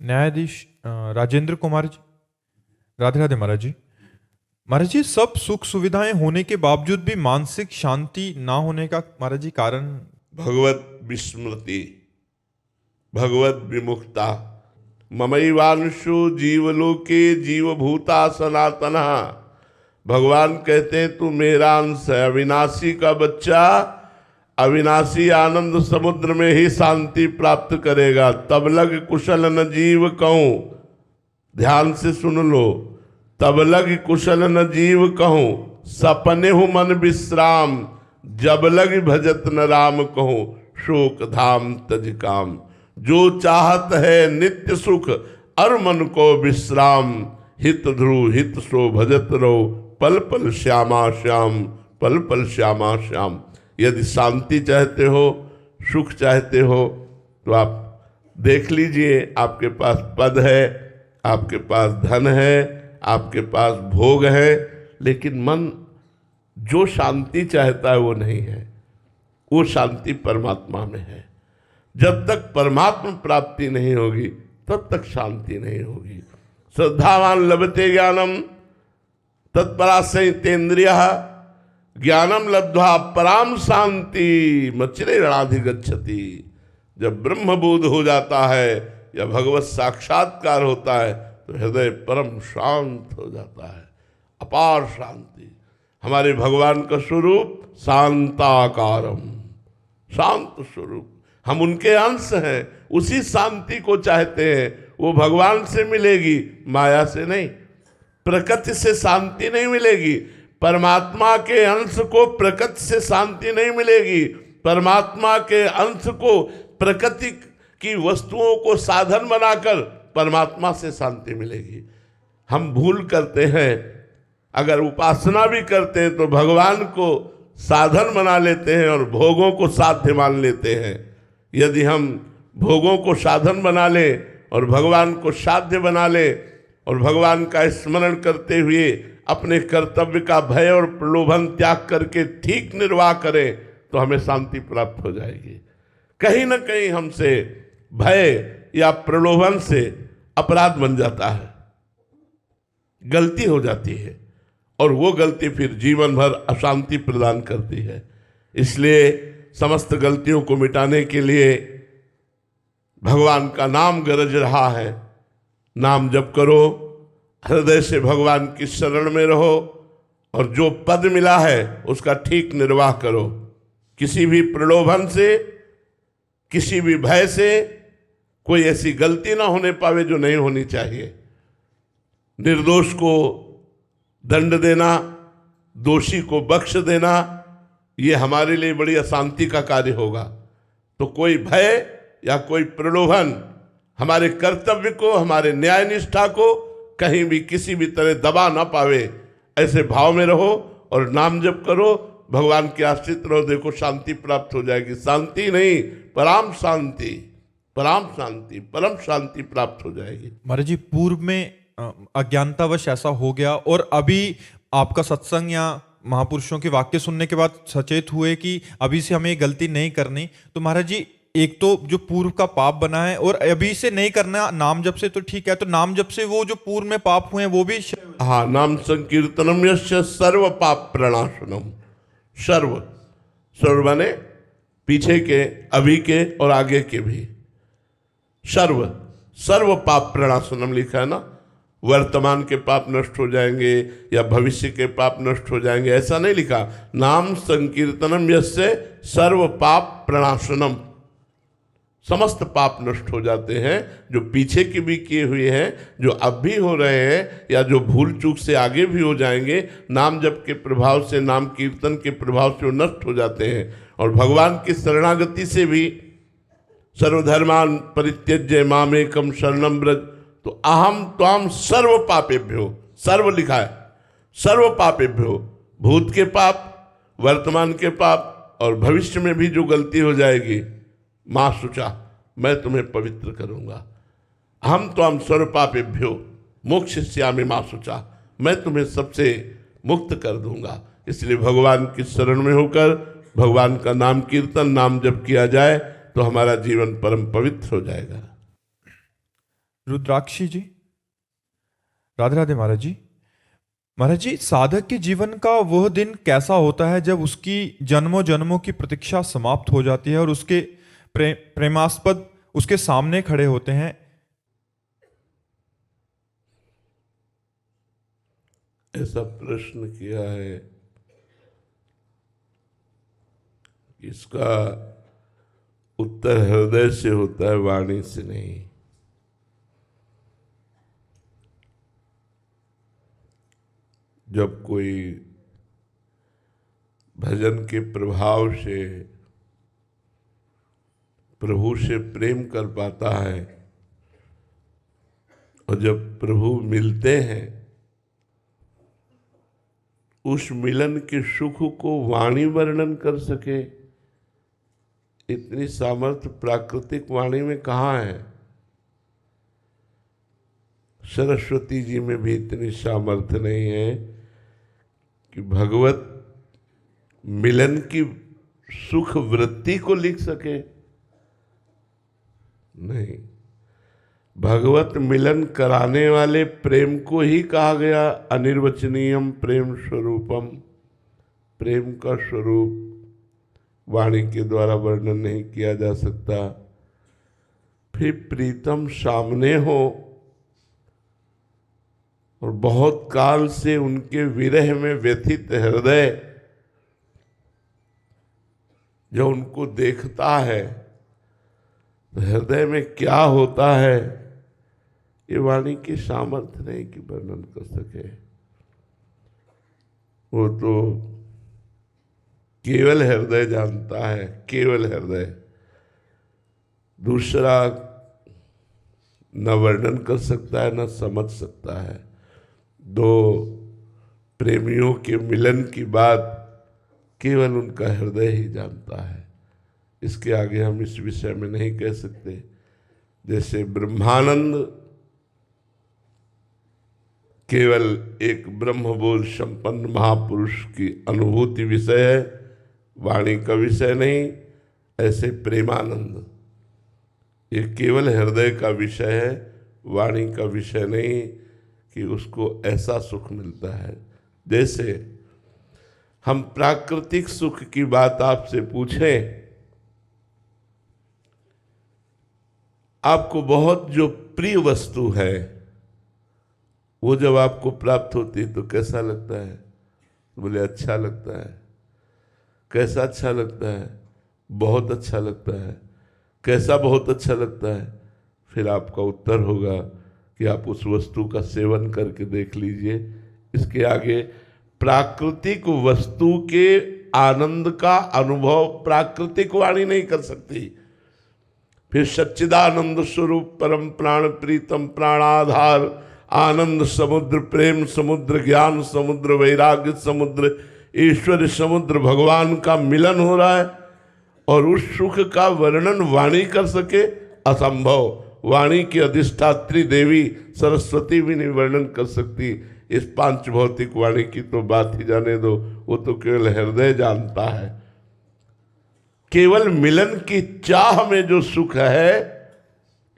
न्यायाधीश राजेंद्र कुमार जी। राधे राधे महाराज जी। महाराज जी, सब सुख सुविधाएं होने के बावजूद भी मानसिक शांति ना होने का महाराज जी कारण? भगवत विस्मृति, भगवत विमुखता। ममैवांशु जीवलोके जीवभूता सनातन। भगवान कहते हैं तू मेरा अंश है, अविनाशी का बच्चा अविनाशी आनंद समुद्र में ही शांति प्राप्त करेगा। तब लग कुशल न जीव कहूं, ध्यान से सुन लो, तब लग कुशल न जीव कहूं, सपने हूं मन विश्राम, जब लग भजत न राम कहूं, शोक धाम तज काम। जो चाहत है नित्य सुख, अर मन को विश्राम, हित ध्रुव हित सो भजत रहो, पल पल श्यामा श्याम, पल पल श्यामा श्याम। यदि शांति चाहते हो, सुख चाहते हो, तो आप देख लीजिए, आपके पास पद है, आपके पास धन है, आपके पास भोग है, लेकिन मन जो शांति चाहता है वो नहीं है। वो शांति परमात्मा में है। जब तक परमात्मा प्राप्ति नहीं होगी तब तक शांति नहीं होगी। श्रद्धावान लभते ज्ञानम तत्पराश्रयितेन्द्रिय, ज्ञानम लब्ध्वा पराम शांति मचिरे रणधिगच्छति। जब ब्रह्मबोध हो जाता है या भगवत साक्षात्कार होता है तो हृदय परम शांत हो जाता है, अपार शांति। हमारे भगवान का स्वरूप शांताकारम, शांत स्वरूप। हम उनके अंश हैं, उसी शांति को चाहते हैं। वो भगवान से मिलेगी, माया से नहीं। प्रकृति से शांति नहीं मिलेगी। परमात्मा के अंश को प्रकृति से शांति नहीं मिलेगी। परमात्मा के अंश को प्रकृति की वस्तुओं को साधन बनाकर परमात्मा से शांति मिलेगी। हम भूल करते हैं, अगर उपासना भी करते हैं तो भगवान को साधन बना लेते हैं और भोगों को साध्य मान लेते हैं। यदि हम भोगों को साधन बना लें और भगवान को साध्य बना लें और भगवान का स्मरण करते हुए अपने कर्तव्य का भय और प्रलोभन त्याग करके ठीक निर्वाह करें तो हमें शांति प्राप्त हो जाएगी। कहीं ना कहीं हमसे भय या प्रलोभन से अपराध बन जाता है, गलती हो जाती है, और वो गलती फिर जीवन भर अशांति प्रदान करती है। इसलिए समस्त गलतियों को मिटाने के लिए भगवान का नाम गरज रहा है। नाम जप करो, हृदय से भगवान की शरण में रहो, और जो पद मिला है उसका ठीक निर्वाह करो। किसी भी प्रलोभन से, किसी भी भय से कोई ऐसी गलती ना होने पावे जो नहीं होनी चाहिए। निर्दोष को दंड देना, दोषी को बख्श देना, ये हमारे लिए बड़ी अशांति का कार्य होगा। तो कोई भय या कोई प्रलोभन हमारे कर्तव्य को, हमारे न्याय निष्ठा को कहीं भी किसी भी तरह दबा ना पावे। ऐसे भाव में रहो और नाम जप करो, भगवान के आश्रित रहो, देखो शांति प्राप्त हो जाएगी। शांति नहीं, पराम शांति, पराम शांति, परम शांति प्राप्त हो जाएगी। महाराज जी, पूर्व में अज्ञानतावश ऐसा हो गया और अभी आपका सत्संग या महापुरुषों के वाक्य सुनने के बाद सचेत हुए कि अभी से हमें गलती नहीं करनी, तो महाराज जी एक तो जो पूर्व का पाप बना है और अभी से नहीं करना नाम जप से, तो ठीक है, तो नाम जप से वो जो पूर्व में पाप हुए हैं वो भी हाँ, नाम संकीर्तनम यस्य सर्व पाप प्रणाशनम। सर्व, सर्व माने पीछे के, अभी के और आगे के भी। सर्व, सर्व पाप प्रणाशनम लिखा है ना। वर्तमान के पाप नष्ट हो जाएंगे या भविष्य के पाप नष्ट हो जाएंगे, ऐसा नहीं लिखा। नाम संकीर्तनम यस्य सर्व पाप प्रणाशनम, समस्त पाप नष्ट हो जाते हैं, जो पीछे के भी किए हुए हैं, जो अब भी हो रहे हैं, या जो भूल चूक से आगे भी हो जाएंगे। नाम जप के प्रभाव से, नाम कीर्तन के प्रभाव से वो नष्ट हो जाते हैं। और भगवान की शरणागति से भी, सर्वधर्मान परित्यज्य मामेकम शरणम ब्रज, तो अहम त्वाम सर्व पापेभ्यो, सर्व लिखा है, सर्व पापेभ्यो, भूत के पाप, वर्तमान के पाप और भविष्य में भी जो गलती हो जाएगी, माँ शुचा, मैं तुम्हें पवित्र करूंगा। हम त्वाम सर्व पापेभ्यो मोक्षयिष्यामि माँ शुचा, मैं तुम्हें सबसे मुक्त कर दूंगा। इसलिए भगवान की शरण में होकर भगवान का नाम कीर्तन, नाम जप किया जाए तो हमारा जीवन परम पवित्र हो जाएगा। रुद्राक्षी जी, राधे राधे महाराज जी। महाराज जी, साधक के जीवन का वह दिन कैसा होता है जब उसकी जन्मों जन्मों की प्रतीक्षा समाप्त हो जाती है और उसके प्रेमास्पद उसके सामने खड़े होते हैं? ऐसा प्रश्न किया है, इसका उत्तर हृदय से होता है, वाणी से नहीं। जब कोई भजन के प्रभाव से प्रभु से प्रेम कर पाता है और जब प्रभु मिलते हैं, उस मिलन के सुख को वाणी वर्णन कर सके, इतनी सामर्थ्य प्राकृतिक वाणी में कहाँ है? सरस्वती जी में भी इतनी सामर्थ्य नहीं है कि भगवत मिलन की सुख वृत्ति को लिख सके। नहीं, भगवत मिलन कराने वाले प्रेम को ही कहा गया अनिर्वचनीयम प्रेम स्वरूपम। प्रेम का स्वरूप वाणी के द्वारा वर्णन नहीं किया जा सकता। फिर प्रीतम सामने हो और बहुत काल से उनके विरह में व्यथित हृदय जो उनको देखता है, तो हृदय में क्या होता है, ये वाणी की सामर्थ्य नहीं कि वर्णन कर सके। वो तो केवल हृदय जानता है, केवल हृदय। दूसरा न वर्णन कर सकता है, न समझ सकता है। दो प्रेमियों के मिलन की बात केवल उनका हृदय ही जानता है। इसके आगे हम इस विषय में नहीं कह सकते। जैसे ब्रह्मानंद केवल एक ब्रह्मबोध संपन्न महापुरुष की अनुभूति विषय है, वाणी का विषय नहीं। ऐसे प्रेमानंद ये केवल हृदय का विषय है, वाणी का विषय नहीं कि उसको ऐसा सुख मिलता है। जैसे हम प्राकृतिक सुख की बात आपसे पूछें, आपको बहुत जो प्रिय वस्तु है वो जब आपको प्राप्त होती है तो कैसा लगता है? बोले अच्छा लगता है। कैसा अच्छा लगता है? बहुत अच्छा लगता है। कैसा बहुत अच्छा लगता है? फिर आपका उत्तर होगा कि आप उस वस्तु का सेवन करके देख लीजिए। इसके आगे प्राकृतिक वस्तु के आनंद का अनुभव प्राकृतिक वाणी नहीं कर सकती। फिर सच्चिदानंद स्वरूप परम प्राण प्रीतम प्राणाधार आनंद समुद्र प्रेम समुद्र ज्ञान समुद्र वैराग्य समुद्र ईश्वर समुद्र भगवान का मिलन हो रहा है और उस सुख का वर्णन वाणी कर सके, असंभव। वाणी की अधिष्ठात्री देवी सरस्वती भी नहीं वर्णन कर सकती। इस पांच भौतिक वाणी की तो बात ही जाने दो, वो तो केवल हृदय जानता है। केवल मिलन की चाह में जो सुख है,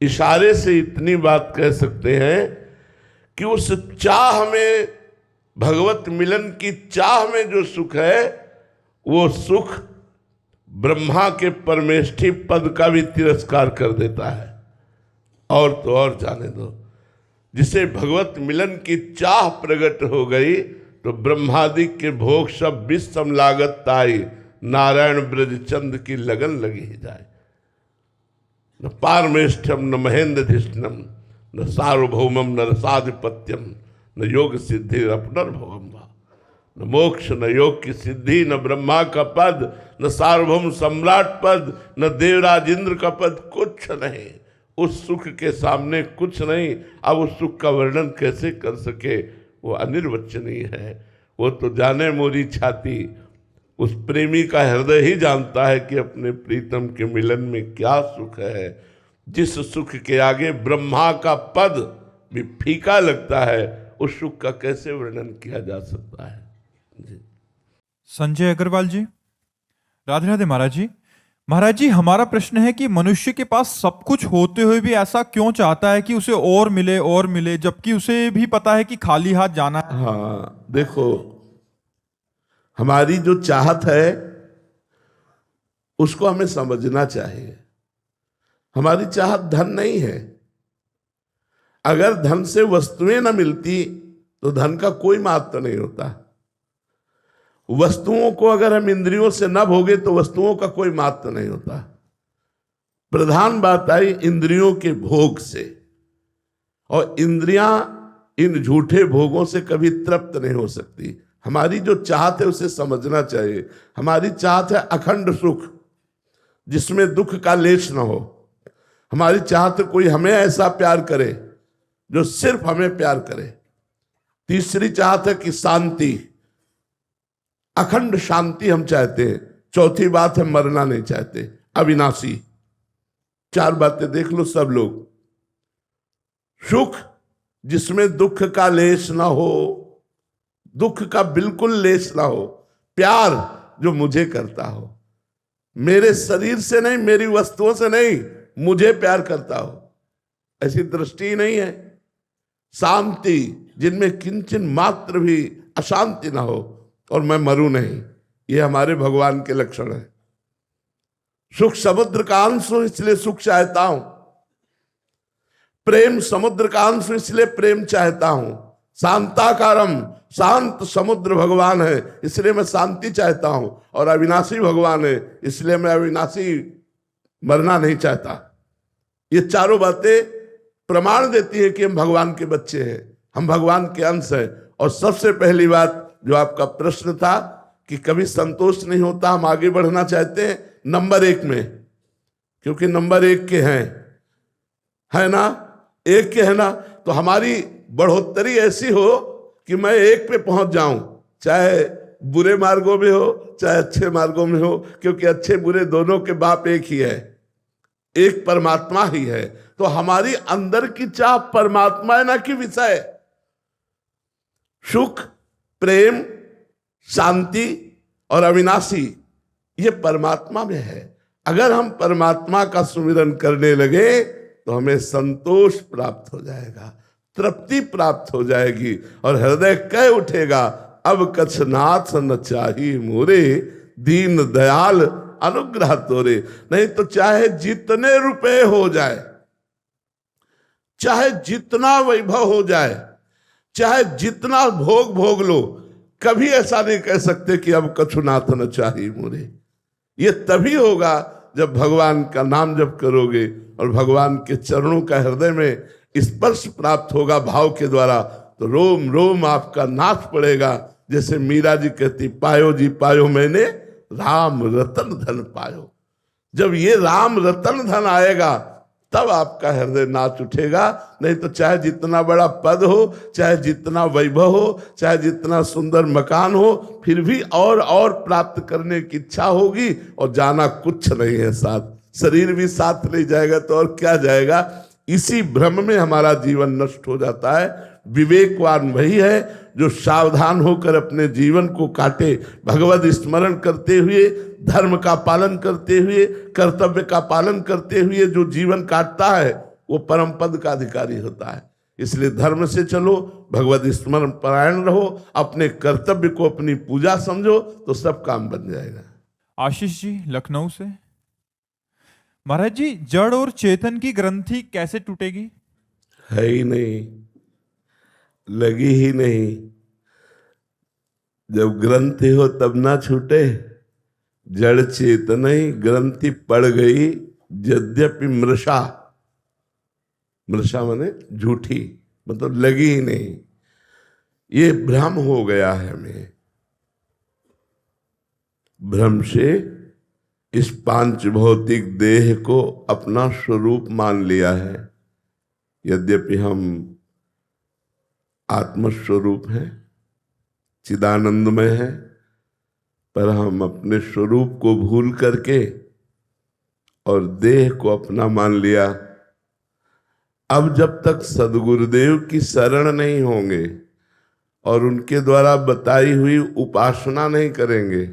इशारे से इतनी बात कह सकते हैं कि उस चाह में, भगवत मिलन की चाह में जो सुख है, वो सुख ब्रह्मा के परमेष्ठी पद का भी तिरस्कार कर देता है। और तो और जाने दो, जिसे भगवत मिलन की चाह प्रकट हो गई तो ब्रह्मादि के भोग सब विषम लागत ताई, नारायण ब्रजचंद की लगन लगी ही जाए। न पारमेष्ठ्यम न महेंद्रधिष्णम न सार्वभौमम न रसाधिपत्यम न योग सिद्धि अपनर्भवम वा। न मोक्ष न योग की सिद्धि न ब्रह्मा का पद न सार्वभौम सम्राट पद न देवराज इंद्र का पद, कुछ नहीं। उस सुख के सामने कुछ नहीं। अब उस सुख का वर्णन कैसे कर सके? वो अनिर्वचनीय है। वो तो जाने मोरी छाती। उस प्रेमी का हृदय ही जानता है कि अपने प्रीतम के मिलन में क्या सुख है, जिस सुख के आगे ब्रह्मा का पद भी फीका लगता है। उस सुख का कैसे वर्णन किया जा सकता है? जी। संजय अग्रवाल जी, राधे राधे महाराज जी। महाराज जी, हमारा प्रश्न है कि मनुष्य के पास सब कुछ होते हुए भी ऐसा क्यों चाहता है कि उसे और मिले, जबकि उसे भी पता है कि खाली हाथ जाना है। हाँ देखो, हमारी जो चाहत है उसको हमें समझना चाहिए। हमारी चाहत धन नहीं है। अगर धन से वस्तुएं न मिलती तो धन का कोई महत्व नहीं होता। वस्तुओं को अगर हम इंद्रियों से न भोगे तो वस्तुओं का कोई महत्व नहीं होता। प्रधान बात आई इंद्रियों के भोग से, और इंद्रियां इन झूठे भोगों से कभी तृप्त नहीं हो सकती। हमारी जो चाहत है उसे समझना चाहिए। हमारी चाहत है अखंड सुख जिसमें दुख का लेश न हो। हमारी चाहत है कोई हमें ऐसा प्यार करे जो सिर्फ हमें प्यार करे। तीसरी चाहत है कि शांति, अखंड शांति हम चाहते हैं। चौथी बात है मरना नहीं चाहते, अविनाशी। चार बातें देख लो सब लोग। सुख जिसमें दुख का लेश ना हो, दुख का बिल्कुल लेश ना हो। प्यार जो मुझे करता हो, मेरे शरीर से नहीं, मेरी वस्तुओं से नहीं, मुझे प्यार करता हो, ऐसी दृष्टि ही नहीं है। शांति जिनमें किंचन मात्र भी अशांति ना हो, और मैं मरूं नहीं, ये हमारे भगवान के लक्षण है। सुख समुद्र का अंश हूं इसलिए सुख चाहता हूं। प्रेम समुद्र का अंश हूं इसलिए प्रेम चाहता हूं। शांताकारम, शांत समुद्र भगवान है इसलिए मैं शांति चाहता हूं। और अविनाशी भगवान है इसलिए मैं अविनाशी मरना नहीं चाहता। ये चारों बातें प्रमाण देती है कि हम भगवान के बच्चे हैं, हम भगवान के अंश हैं। और सबसे पहली बात जो आपका प्रश्न था कि कभी संतोष नहीं होता, हम आगे बढ़ना चाहते हैं नंबर 1 में, क्योंकि नंबर 1 के हैं, है ना, 1 के है ना, तो हमारी बढ़ोतरी ऐसी हो कि मैं 1 पे पहुंच जाऊं, चाहे बुरे मार्गों में हो चाहे अच्छे मार्गों में हो, क्योंकि अच्छे बुरे दोनों के बाप एक ही है, एक परमात्मा ही है। तो हमारी अंदर की चाह परमात्मा है ना कि विषय। सुख, प्रेम, शांति और अविनाशी ये परमात्मा में है। अगर हम परमात्मा का सुमिरन करने लगे तो हमें संतोष प्राप्त हो जाएगा, तृप्ति प्राप्त हो जाएगी, और हृदय कह उठेगा अब कछ नाथ न चाही मोरे, दीन दयाल अनुग्रह तोरे। नहीं तो चाहे जितने रुपए हो जाए, चाहे जितना वैभव हो जाए, चाहे जितना भोग भोग लो, कभी ऐसा नहीं कह सकते कि अब कछु नाथ न चाही मोरे। ये तभी होगा जब भगवान का नाम जप करोगे और भगवान के चरणों का हृदय में स्पर्श प्राप्त होगा भाव के द्वारा, तो रोम रोम आपका नाच पड़ेगा। जैसे मीरा जी कहती, पायो जी पायो मैंने राम रतन धन पायो। जब ये राम रतन धन आएगा तब आपका हृदय नाच उठेगा। नहीं तो चाहे जितना बड़ा पद हो, चाहे जितना वैभव हो, चाहे जितना सुंदर मकान हो, फिर भी और प्राप्त करने की इच्छा होगी और जाना कुछ नहीं है साथ। शरीर भी साथ नहीं जाएगा तो और क्या जाएगा। इसी भ्रम में हमारा जीवन नष्ट हो जाता है। विवेकवान वही है जो सावधान होकर अपने जीवन को काटे, भगवत स्मरण करते हुए, धर्म का पालन करते हुए, कर्तव्य का पालन करते हुए जो जीवन काटता है वो परम पद का अधिकारी होता है। इसलिए धर्म से चलो, भगवत स्मरण परायण रहो, अपने कर्तव्य को अपनी पूजा समझो, तो सब काम बन जाएगा। आशीष जी लखनऊ से। महाराज जी, जड़ और चेतन की ग्रंथि कैसे टूटेगी? है ही नहीं, लगी ही नहीं। जब ग्रंथि हो तब ना छूटे। जड़ चेतन ही ग्रंथि पड़ गई, यद्यपि मृषा, मृषा माने झूठी, मतलब लगी ही नहीं। ये भ्रम हो गया है हमें। भ्रम से इस पांच भौतिक देह को अपना स्वरूप मान लिया है। यद्यपि हम आत्मस्वरूप हैं, चिदानंदमय है, पर हम अपने स्वरूप को भूल करके और देह को अपना मान लिया। अब जब तक सदगुरुदेव की शरण नहीं होंगे और उनके द्वारा बताई हुई उपासना नहीं करेंगे,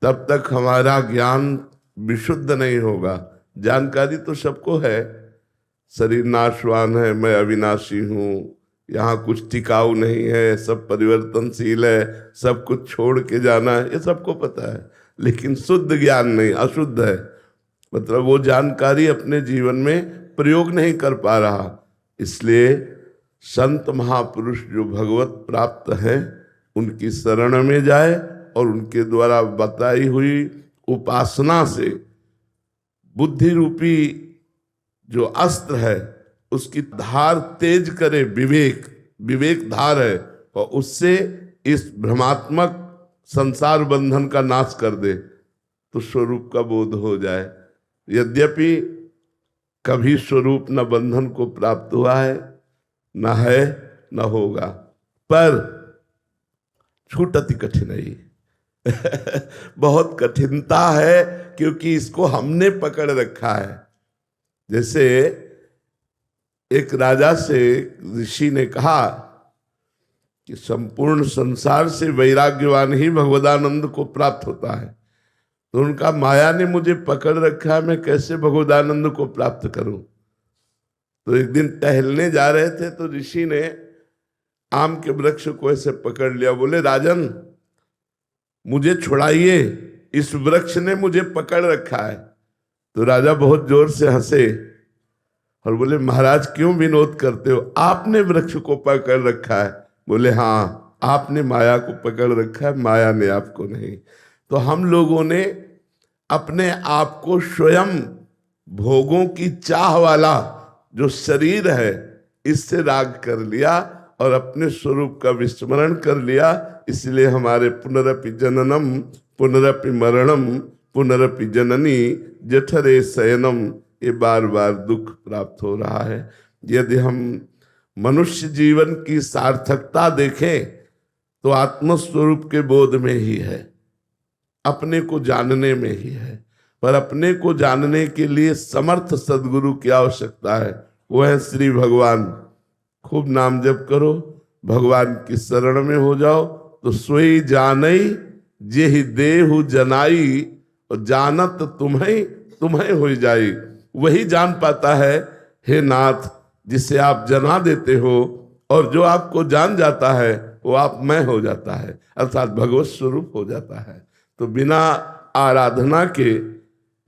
तब तक हमारा ज्ञान विशुद्ध नहीं होगा। जानकारी तो सबको है, शरीर नाशवान है, मैं अविनाशी हूँ, यहाँ कुछ टिकाऊ नहीं है, सब परिवर्तनशील है, सब कुछ छोड़ के जाना है, ये सबको पता है। लेकिन शुद्ध ज्ञान नहीं, अशुद्ध है, मतलब वो जानकारी अपने जीवन में प्रयोग नहीं कर पा रहा। इसलिए संत महापुरुष जो भगवत प्राप्त हैं उनकी शरण में जाए और उनके द्वारा बताई हुई उपासना से बुद्धि रूपी जो अस्त्र है उसकी धार तेज करे, विवेक धार है, और उससे इस भ्रमात्मक संसार बंधन का नाश कर दे तो स्वरूप का बोध हो जाए। यद्यपि कभी स्वरूप न बंधन को प्राप्त हुआ है, न है, न होगा, पर छूटति कठिनाई बहुत कठिनता है, क्योंकि इसको हमने पकड़ रखा है। जैसे एक राजा से ऋषि ने कहा कि संपूर्ण संसार से वैराग्यवान ही भगवदानंद को प्राप्त होता है, तो उनका माया ने मुझे पकड़ रखा है, मैं कैसे भगवदानंद को प्राप्त करूं। तो एक दिन टहलने जा रहे थे तो ऋषि ने आम के वृक्ष को ऐसे पकड़ लिया, बोले राजन मुझे छुड़ाइए, इस वृक्ष ने मुझे पकड़ रखा है। तो राजा बहुत जोर से हंसे और बोले महाराज क्यों विनोद करते हो, आपने वृक्ष को पकड़ रखा है। बोले हाँ, आपने माया को पकड़ रखा है, माया ने आपको नहीं। तो हम लोगों ने अपने आप को स्वयं भोगों की चाह वाला जो शरीर है इससे राग कर लिया और अपने स्वरूप का विस्मरण कर लिया। इसलिए हमारे पुनरपि जननम पुनरपि मरणम पुनरपि जननी जठरे शयनम, ये बार बार दुख प्राप्त हो रहा है। यदि हम मनुष्य जीवन की सार्थकता देखें तो आत्मस्वरूप के बोध में ही है, अपने को जानने में ही है। पर अपने को जानने के लिए समर्थ सद्गुरु की आवश्यकता है, वो है श्री भगवान। खूब नाम जप करो, भगवान की शरण में हो जाओ, तो सोई जानई जे ही देहु जनाई, और जानत तुम्हें हो जाई। वही जान पाता है हे नाथ जिसे आप जना देते हो, और जो आपको जान जाता है वो आप मैं हो जाता है, अर्थात भगवत स्वरूप हो जाता है। तो बिना आराधना के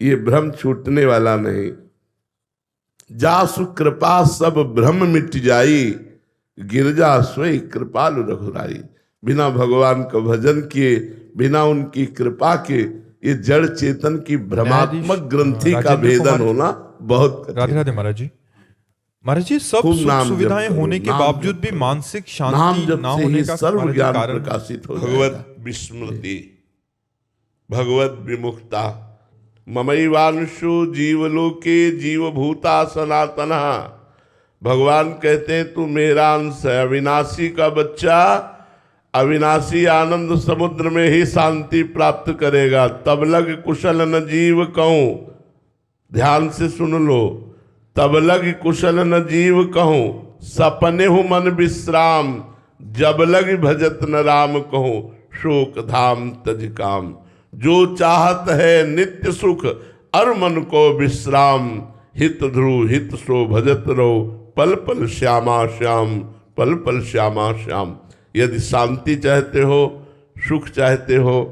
ये भ्रम छूटने वाला नहीं। जासु कृपा सब भ्रम मिट जाई, गिरजा सोई कृपालु रघुराई। बिना भगवान का भजन किए, बिना उनकी कृपा के ये जड़ चेतन की भ्रमात्मक ग्रंथि का भेदन होना बहुत कठिन। राधे राधे महाराज जी। महाराज जी, सब सुख सुविधाएं होने के बावजूद भी मानसिक शांति ना होने का सर्व ज्ञान कारण प्रकाशित हो भगवत विस्मृति, भगवत विमुक्ता। ममैवांशु जीवलोके जीवभूता सनातना। भगवान कहते हैं तू मेरा अंश है, अविनाशी का बच्चा अविनाशी आनंद समुद्र में ही शांति प्राप्त करेगा। तब लग कुशल न जीव कहूं, ध्यान से सुन लो, तब लग कुशल न जीव कहूं, सपने हूं मन विश्राम। जब लग भजत न राम कहूं, शोक धाम तज काम। जो चाहत है नित्य सुख और मन को विश्राम, हित ध्रुव हित सो भजत रहो, पल पल श्यामा श्याम, पल पल श्यामा श्याम। यदि शांति चाहते हो, सुख चाहते हो,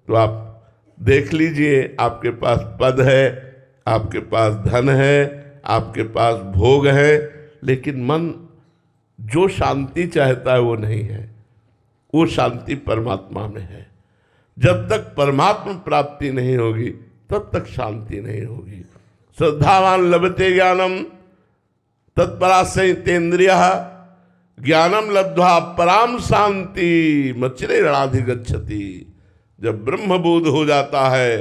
तो आप देख लीजिए, आपके पास पद है, आपके पास धन है, आपके पास भोग है, लेकिन मन जो शांति चाहता है वो नहीं है। वो शांति परमात्मा में है। जब तक परमात्मा प्राप्ति नहीं होगी तब तक शांति नहीं होगी। श्रद्धावान लभते ज्ञानम तत्परासहितेन्द्रियः, ज्ञानम लब्ध्वा पराम शांति मच्चिरे रणाधिगच्छति। जब ब्रह्मबोध हो जाता है